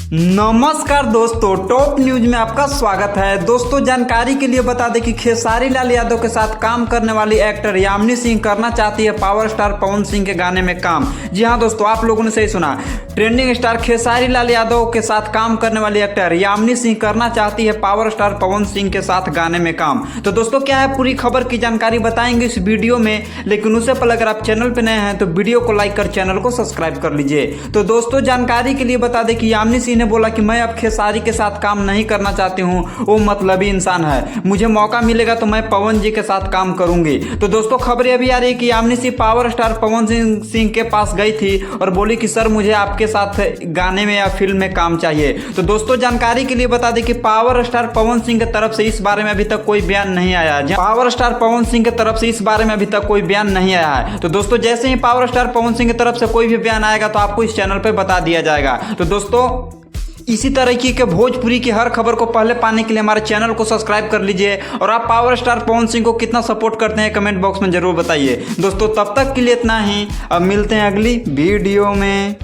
नमस्कार दोस्तों, top news में आपका स्वागत है। दोस्तों जानकारी के लिए बता दें कि खेसारी लाल यादव के साथ काम करने वाली एक्टर यामिनी सिंह करना चाहती है पावर स्टार पवन सिंह के गाने में काम। जी हां दोस्तों, आप लोगों ने सही सुना। ट्रेंडिंग स्टार खेसारी लाल यादव के साथ काम करने वाली एक्टर यामिनी सिंह करना चाहती है पावर स्टार पवन सिंह के साथ गाने में काम। तो दोस्तों क्या है पूरी खबर की जानकारी बताएंगे इस वीडियो में, लेकिन उससे पहले अगर आप चैनल पर नए हैं तो वीडियो को लाइक कर चैनल को सब्सक्राइब कर लीजिए। तो दोस्तों जानकारी के लिए बता दें कि यामिनी सिंह ने बोला कि मैं अब खेसारी के साथ काम नहीं करना चाहती हूं, वो मतलबी इंसान है, मुझे मौका मिलेगा तो मैं पवन जी के साथ काम करूंगी। तो दोस्तों खबर अभी आ रही है कि यामिनी सिंह पावर स्टार पवन सिंह के पास गई थी और बोली कि सर मुझे आपके साथ गाने में या फिल्म में काम चाहिए। तो दोस्तों जानकारी के लिए बता दें कि पावर स्टार पवन सिंह की तरफ से इस बारे में अभी तक कोई बयान नहीं आया। पावर स्टार पवन सिंह की तरफ से इस बारे में अभी तक कोई बयान नहीं आया है। तो दोस्तों जैसे ही पावर स्टार पवन सिंह की तरफ से कोई भी बयान आएगा तो आपको इस चैनल पर बता दिया जाएगा। तो दोस्तों इसी तरह की भोजपुरी की हर खबर को पहले पाने के लिए हमारे चैनल को सब्सक्राइब कर लीजिए और आप पावर स्टार पवन सिंह को कितना सपोर्ट करते हैं कमेंट बॉक्स में जरूर बताइए। दोस्तों तब तक के लिए इतना ही, अब मिलते हैं अगली वीडियो में।